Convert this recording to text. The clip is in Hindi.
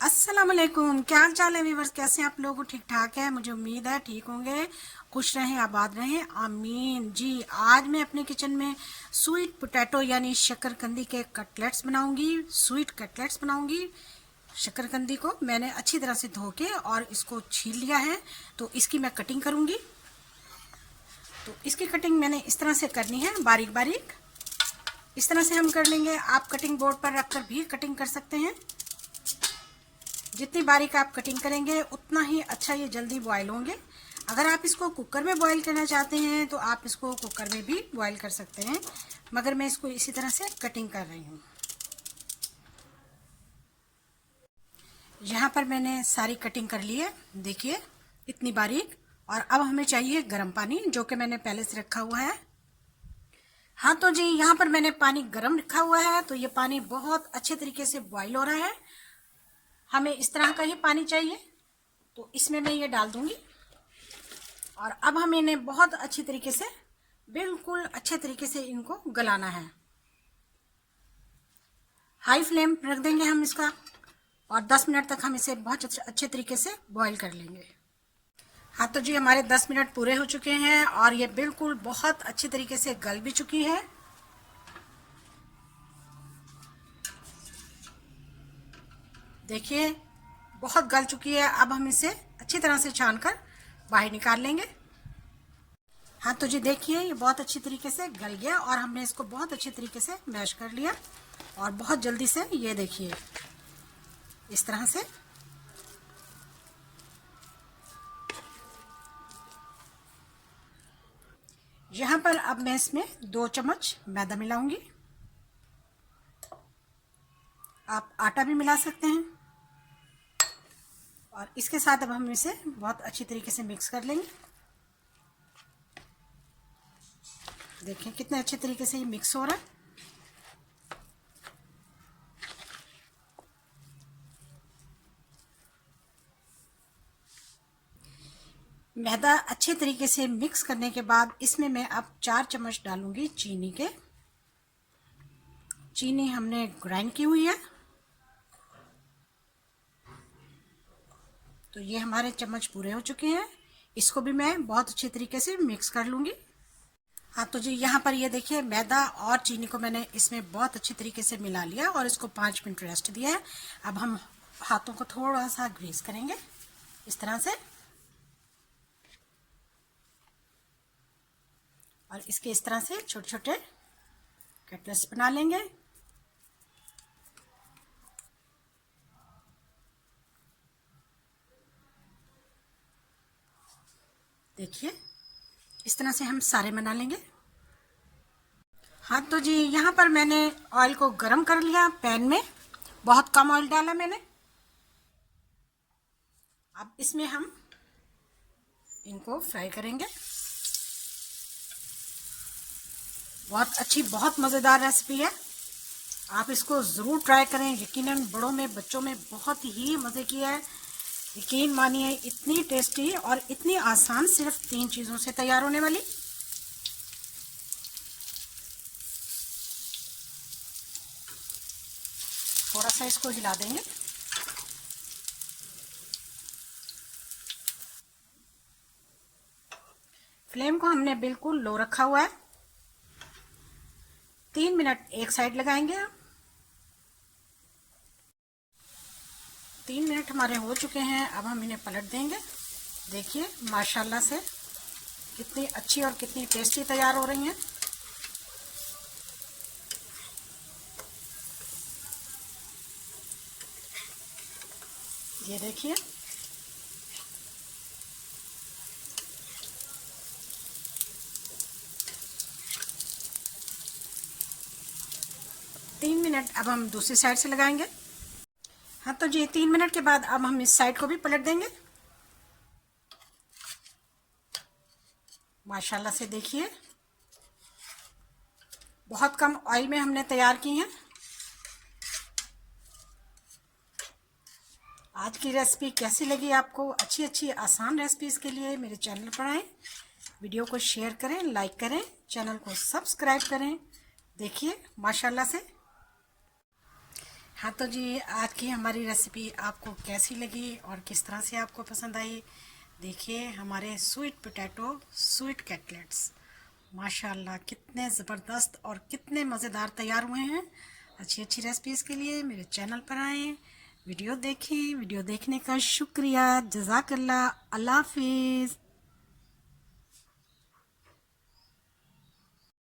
अस्सलाम वालेकुम। क्या हाल चाल है व्यूवर्स, कैसे हैं आप लोग? ठीक ठाक है, मुझे उम्मीद है ठीक होंगे, खुश रहें, आबाद रहें, आमीन जी। आज मैं अपने किचन में स्वीट पोटैटो यानी शकरकंदी के कटलेट्स बनाऊंगी। स्वीट कटलेट्स बनाऊंगी। शकरकंदी को मैंने अच्छी तरह से धो के और इसको छील लिया है, तो इसकी मैं कटिंग करूंगी। तो इसकी कटिंग मैंने इस तरह से करनी है, बारीक बारीक इस तरह से हम कर लेंगे। आप कटिंग बोर्ड पर रखकर भी कटिंग कर सकते हैं। जितनी बारीक आप कटिंग करेंगे उतना ही अच्छा ये जल्दी बॉयल होंगे। अगर आप इसको कुकर में बॉयल करना चाहते हैं तो आप इसको कुकर में भी बॉयल कर सकते हैं, मगर मैं इसको इसी तरह से कटिंग कर रही हूँ। यहाँ पर मैंने सारी कटिंग कर ली है, देखिए इतनी बारीक। और अब हमें चाहिए गर्म पानी, जो कि मैंने पहले से रखा हुआ है। हाँ तो जी, यहाँ पर मैंने पानी गर्म रखा हुआ है, तो ये पानी बहुत अच्छे तरीके से बॉयल हो रहा है। हमें इस तरह का ही पानी चाहिए, तो इसमें मैं ये डाल दूंगी। और अब हमें इन्हें बहुत अच्छी तरीके से, बिल्कुल अच्छे तरीके से इनको गलाना है। हाई फ्लेम रख देंगे हम इसका, और 10 मिनट तक हम इसे बहुत अच्छे तरीके से बॉईल कर लेंगे। हाँ तो जी, हमारे 10 मिनट पूरे हो चुके हैं और ये बिल्कुल बहुत अच्छी तरीके से गल भी चुकी है। देखिए बहुत गल चुकी है। अब हम इसे अच्छी तरह से छानकर बाहर निकाल लेंगे। हाँ तो जी देखिए, ये बहुत अच्छी तरीके से गल गया और हमने इसको बहुत अच्छी तरीके से मैश कर लिया। और बहुत जल्दी से ये देखिए इस तरह से। यहाँ पर अब मैं इसमें 2 चम्मच मैदा मिलाऊंगी। आप आटा भी मिला सकते हैं। और इसके साथ अब हम इसे बहुत अच्छी तरीके से मिक्स कर लेंगे। देखें कितने अच्छे तरीके से ये मिक्स हो रहा है। मैदा अच्छे तरीके से मिक्स करने के बाद इसमें मैं अब 4 चम्मच डालूंगी चीनी के। चीनी हमने ग्राइंड की हुई है। तो ये हमारे चम्मच पूरे हो चुके हैं। इसको भी मैं बहुत अच्छे तरीके से मिक्स कर लूंगी। हाँ तो जी, यहाँ पर ये देखिए मैदा और चीनी को मैंने इसमें बहुत अच्छी तरीके से मिला लिया और इसको 5 मिनट रेस्ट दिया है। अब हम हाथों को थोड़ा सा ग्रीस करेंगे इस तरह से, और इसके इस तरह से छोटे छोटे कटलेट्स बना लेंगे। देखिए इस तरह से हम सारे बना लेंगे। हाँ तो जी, यहाँ पर मैंने ऑयल को गरम कर लिया पैन में, बहुत कम ऑयल डाला मैंने। अब इसमें हम इनको फ्राई करेंगे। बहुत अच्छी, बहुत मज़ेदार रेसिपी है। आप इसको ज़रूर ट्राई करें। यकीनन बड़ों में, बच्चों में बहुत ही मज़े की है। यकीन मानिए, इतनी टेस्टी और इतनी आसान, सिर्फ 3 चीज़ों से तैयार होने वाली। थोड़ा सा इसको हिला देंगे। फ्लेम को हमने बिल्कुल लो रखा हुआ है। 3 मिनट एक साइड लगाएंगे। 3 मिनट हमारे हो चुके हैं। अब हम इन्हें पलट देंगे। देखिए माशाल्लाह से कितनी अच्छी और कितनी टेस्टी तैयार हो रही हैं। ये देखिए तीन मिनट अब हम दूसरी साइड से लगाएंगे। हाँ तो जी, 3 मिनट के बाद अब हम इस साइड को भी पलट देंगे। माशाल्लाह से देखिए बहुत कम ऑयल में हमने तैयार की हैं। आज की रेसिपी कैसी लगी आपको? अच्छी अच्छी आसान रेसिपीज़ के लिए मेरे चैनल पर आएँ, वीडियो को शेयर करें, लाइक करें, चैनल को सब्सक्राइब करें। देखिए माशाल्लाह से हाँ तो जी, आज की हमारी रेसिपी आपको कैसी लगी और किस तरह से आपको पसंद आई? देखिए हमारे स्वीट पोटैटो स्वीट कटलेट्स माशाल्लाह कितने ज़बरदस्त और कितने मज़ेदार तैयार हुए हैं। अच्छी अच्छी रेसिपीज़ के लिए मेरे चैनल पर आएँ, वीडियो देखें। वीडियो देखने का शुक्रिया। जज़ाकल्लाह। अल्लाह हाफिज़।